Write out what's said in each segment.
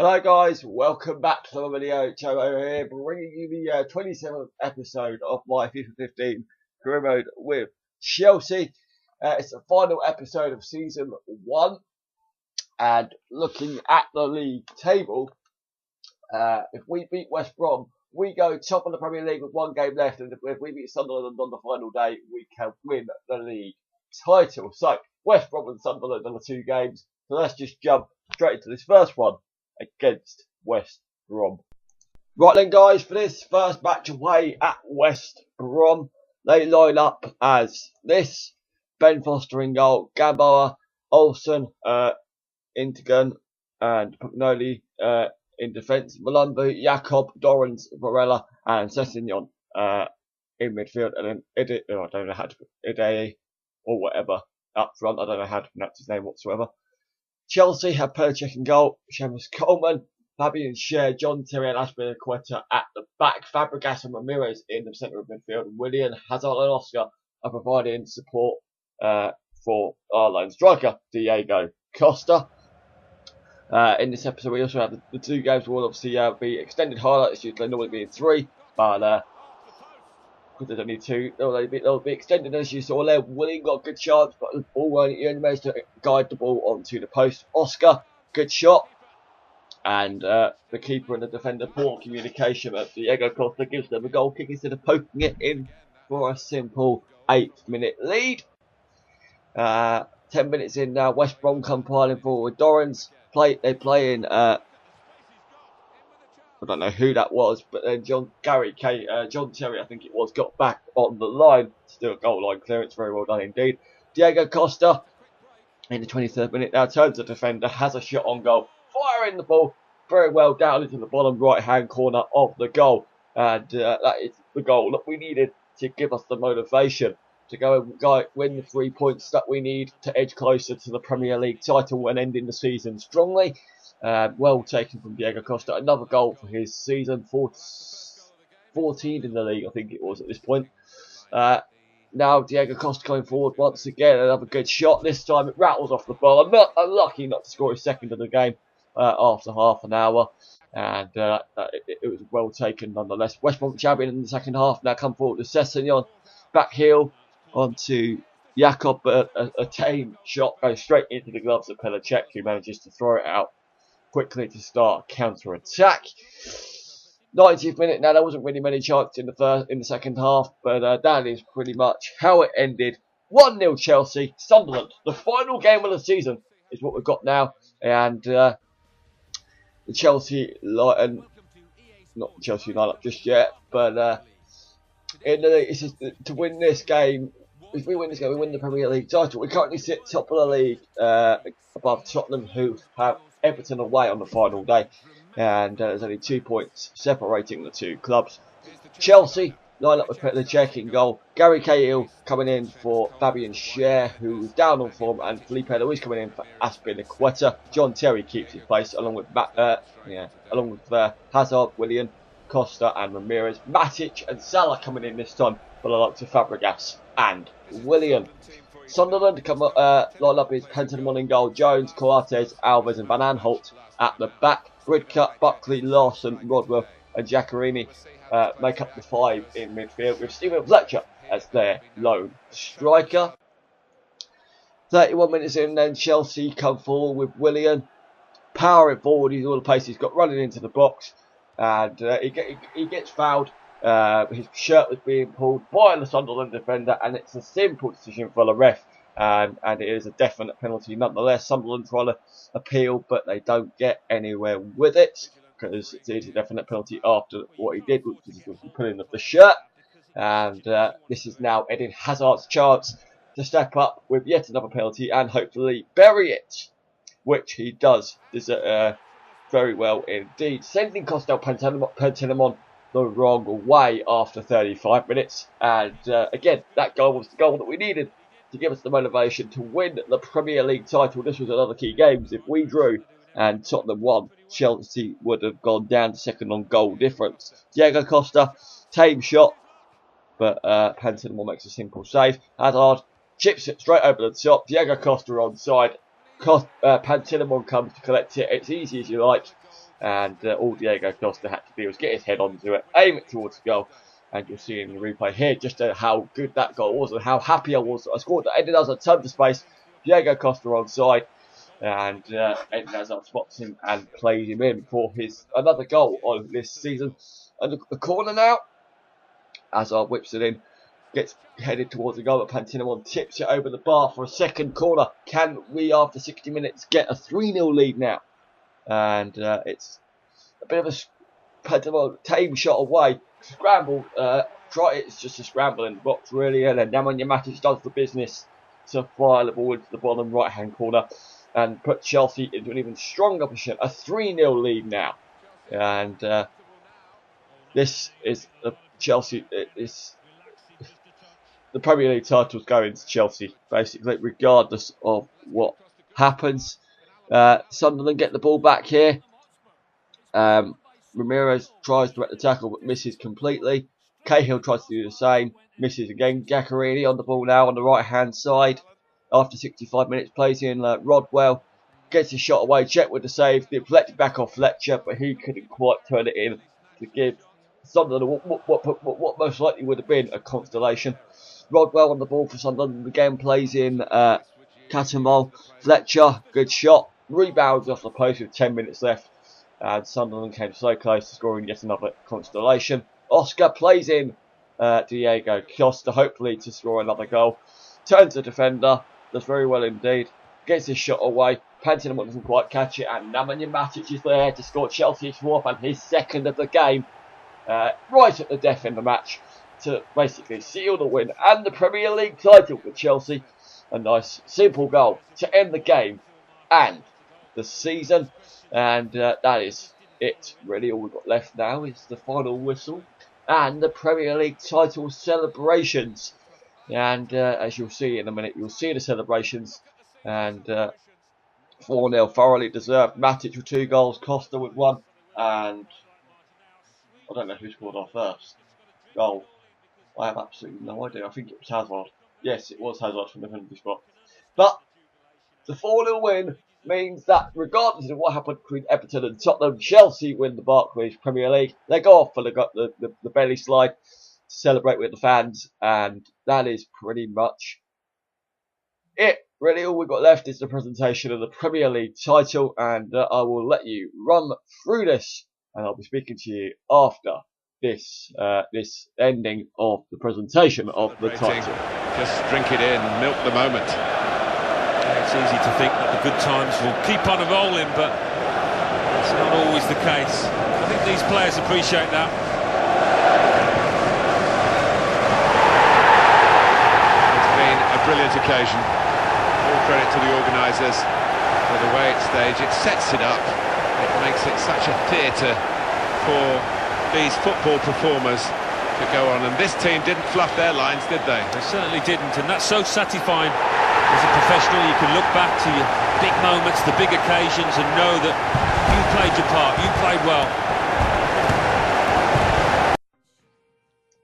Hello guys, welcome back to the video. Joe over here, bringing you the 27th episode of my FIFA 15 career mode with Chelsea. It's the final episode of season 1, and looking at the league table, if we beat West Brom, we go top of the Premier League with 1 game left, and if we beat Sunderland on the final day, we can win the league title. So, West Brom and Sunderland are the 2 games, so let's just jump straight into this first one against West Brom. Right then guys, for this first match away at West Brom, they line up as this: Ben Foster in goal, Gamboa, Olsen, Intigan and Pugnoli in defence, Malumbu, Jakob, Dorrans, Varela and Sessignon in midfield, and then I don't know how to put Ide or whatever up front. I don't know how to pronounce his name whatsoever. Chelsea have Perchek in goal, Seamus Coleman, Fabian Schär, John Terry and Azpilicueta at the back, Fabregas and Ramirez in the centre of midfield, and Willian, Hazard and Oscar are providing support for our lone striker, Diego Costa. In this episode we also have the 2 games will obviously be extended highlights, usually normally being 3, but because there's only 2, they'll be extended as you saw there. William got a good chance, but the ball he only managed to guide the ball onto the post. Oscar, good shot, and the keeper and the defender poor communication, but Diego Costa gives them a goal kick instead of poking it in for a simple 8-minute lead. 10 minutes in now, West Brom come piling forward. Dorrans they play in I don't know who that was, but then John Terry, I think it was, got back on the line. Still a goal line clearance, very well done indeed. Diego Costa, in the 23rd minute now, turns the defender, has a shot on goal, firing the ball very well down into the bottom right-hand corner of the goal. And that is the goal that we needed to give us the motivation to go and win the 3 points that we need to edge closer to the Premier League title and ending the season strongly. Well taken from Diego Costa. Another goal for his season, 14 in the league, I think it was at this point. Now Diego Costa going forward once again. Another good shot. This time it rattles off the bar. Not unlucky not to score his second of the game after half an hour. And it was well taken nonetheless. West Brom champion in the second half. Now come forward to Sessignon. Back heel onto Jakob. A tame shot goes straight into the gloves of Perchek, who manages to throw it out quickly to start counter-attack. 90th minute. Now there wasn't really many chances in the second half, but that is pretty much how it ended. 1-0 Chelsea, Sunderland. The final game of the season is what we've got now, and the Chelsea not Chelsea lineup just yet, but it's just, to win this game. If we win this game, we win the Premier League title. We currently sit top of the league, above Tottenham, who have Everton away on the final day, and there's only 2 points separating the 2 clubs. Chelsea line up with Perchek in goal, Gary Cahill coming in for Fabian Schär, who's down on form, and Felipe Luis coming in for Azpilicueta. John Terry keeps his place along with Hazard, Willian, Costa and Ramirez. Matic and Salah coming in this time for the likes of Fabregas and Willian. Sunderland line up is Penton in goal, Jones, Coates, Alves and Van Aanholt at the back. Bridcut, Buckley, Larson, Rodworth and Giaccherini make up the 5 in midfield, with Stephen Fletcher as their lone striker. 31 minutes in, then Chelsea come forward with Willian powering forward. He's all the pace he's got, running into the box, and he gets fouled. His shirt was being pulled by the Sunderland defender, and it's a simple decision for the ref, and it is a definite penalty nonetheless. Sunderland try to appeal, but they don't get anywhere with it, because it is a definite penalty after what he did, which was the pulling of the shirt. And this is now Eden Hazard's chance to step up with yet another penalty and hopefully bury it, which he does very well indeed, sending Costa Pantelimon the wrong way after 35 minutes. And again, that goal was the goal that we needed to give us the motivation to win the Premier League title. This was another key game. If we drew and Tottenham won, Chelsea would have gone down to second on goal difference. Diego Costa, tame shot, but Pantelimon makes a simple save. Hazard chips it straight over the top. Diego Costa onside. Pantelimon comes to collect it. It's easy as you like. and all Diego Costa had to do was get his head onto it, aim it towards the goal, and you'll see in the replay here just how good that goal was and how happy I was that I scored that. Eden Hazard tons of space, Diego Costa onside, and Eden Hazard spots him and plays him in for his another goal on this season. And look at the corner now. Hazard whips it in, gets headed towards the goal, but Pantinimon tips it over the bar for a second corner. Can we, after 60 minutes, get a 3-0 lead now? And it's a bit of a Pantinimon tame shot away, scramble. It's just a scramble in the box, really. And then Nemanja Matic does the business to fire the ball into the bottom right-hand corner and put Chelsea into an even stronger position. A 3-0 lead now. And this is Chelsea. It's the Premier League title's going to Chelsea, basically, regardless of what happens. Sunderland get the ball back here. Ramirez tries to make the tackle but misses completely. Cahill tries to do the same, misses again. Giaccherini on the ball now on the right hand side. After 65 minutes, plays in Rodwell. Gets his shot away, check with the save, deflected back off Fletcher, but he couldn't quite turn it in to give Sunderland what most likely would have been a constellation. Rodwell on the ball for Sunderland again, plays in Catamol. Fletcher, good shot, rebounds off the post with 10 minutes left. And Sunderland came so close to scoring yet another constellation. Oscar plays in Diego Costa, hopefully to score another goal. Turns the defender, does very well indeed. Gets his shot away. Pantinimon doesn't quite catch it, and Nemanja Matic is there to score Chelsea's fourth and his second of the game. Right at the death in the match to basically seal the win and the Premier League title for Chelsea. A nice, simple goal to end the game and the season. And that is it. Really, all we've got left now is the final whistle and the Premier League title celebrations. And as you'll see in a minute, you'll see the celebrations. And 4-0, thoroughly deserved. Matic with 2 goals, Costa with 1. And I don't know who scored our first goal. I have absolutely no idea. I think it was Hazard. Yes, it was Hazard from the penalty spot. But the 4-0 win means that regardless of what happened between Everton and Tottenham, Chelsea win the Barclays Premier League. They go off for the belly slide to celebrate with the fans, and that is pretty much it. Really, all we've got left is the presentation of the Premier League title, and I will let you run through this, and I'll be speaking to you after this ending of the presentation of the title. Just drink it in, milk the moment. It's easy to think that the good times will keep on rolling, but it's not always the case. I think these players appreciate that. It's been a brilliant occasion. All credit to the organisers for the way it's staged. It sets it up. It makes it such a theatre for these football performers to go on. And this team didn't fluff their lines, did they? They certainly didn't, and that's so satisfying. As a professional, you can look back to your big moments, the big occasions, and know that you played your part, you played well.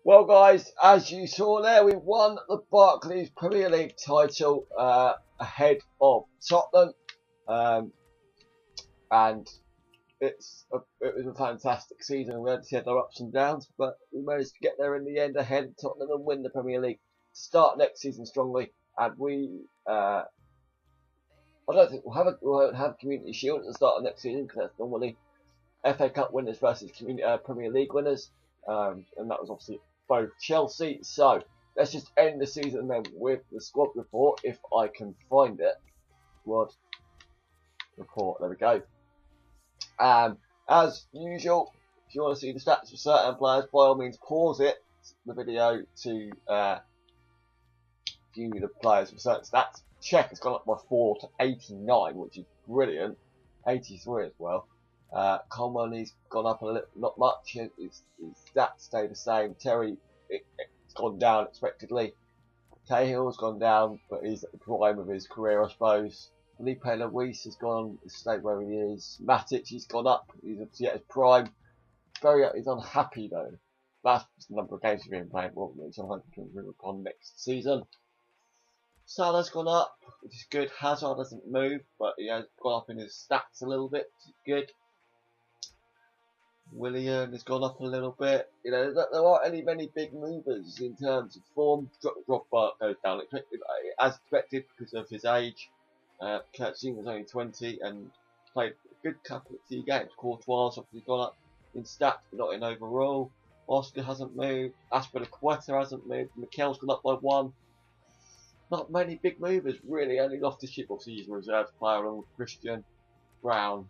Well, guys, as you saw there, we won the Barclays Premier League title ahead of Tottenham, and it was a fantastic season. We had our ups and downs, but we managed to get there in the end ahead of Tottenham and win the Premier League to start next season strongly. And we, I don't think we'll have Community Shield at the start of next season, because that's normally FA Cup winners versus Premier League winners, and that was obviously both Chelsea. So let's just end the season then with the squad report, if I can find it. Squad report, there we go. As usual, if you want to see the stats for certain players, by all means pause the video to view the players for certain stats. Czech has gone up by 4 to 89, which is brilliant. 83 as well. Coleman, he's gone up a little, not much. His stats stay the same. Terry, it's gone down expectedly. Cahill's gone down, but he's at the prime of his career, I suppose. Felipe Luis has stayed where he is. Matic, he's gone up. He's at his prime. He's unhappy though. That's the number of games he's been playing. Well, it's unhappy to improve upon next season. Salah's gone up, which is good. Hazard hasn't moved, but he has gone up in his stats a little bit, which is good. Willian has gone up a little bit. You know, there aren't many big movers in terms of form. Drogba goes down as expected because of his age. Kurt was only 20 and played a good couple of few games. Courtois obviously gone up in stats, but not in overall. Oscar hasn't moved. Aspilicueta hasn't moved. Mikel's gone up by 1. Not many big movers really. Only Loftus-Cheek obviously he's a reserve player. Along with Christian, Brown,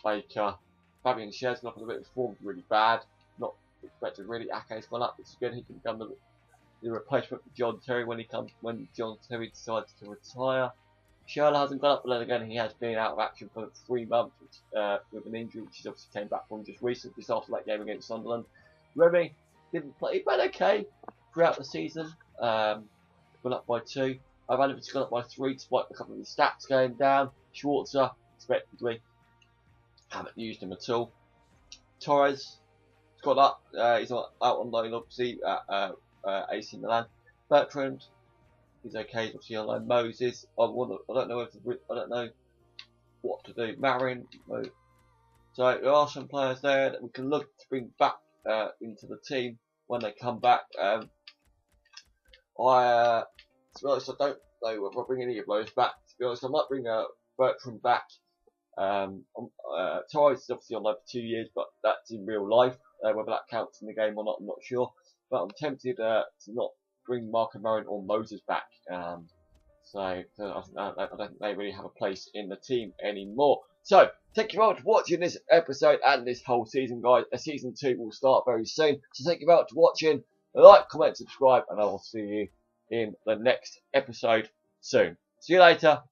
Baker. Fabian Schär's gone up a bit of form, really bad. Not expected really. Ake's gone up, which is good. He can become the replacement for John Terry when John Terry decides to retire. Schärrle hasn't gone up, but then again he has been out of action for 3 months with an injury, which he obviously came back from just recently, just after that game against Sunderland. Remy didn't play, but okay throughout the season. Gone up by 2. Ivanovic gone up by 3, despite a couple of the stats going down. Schwarzer, expectedly, haven't used him at all. Torres has gone up. He's out on loan, obviously, at AC Milan. Bertrand is okay, obviously on loan. Moses, I don't know what to do. Marin, so there are some players there that we can look to bring back into the team when they come back. To be honest, I don't know whether I'll bring any of those back. To be honest, I might bring Bertrand back. Torres is obviously on loan for 2 years, but that's in real life. Whether that counts in the game or not, I'm not sure. But I'm tempted to not bring Marco Marin or Moses back. So I don't think they really have a place in the team anymore. So thank you very much for watching this episode and this whole season, guys. Season 2 will start very soon. So thank you very much for watching. Like, comment, subscribe, and I will see you in the next episode soon. See you later.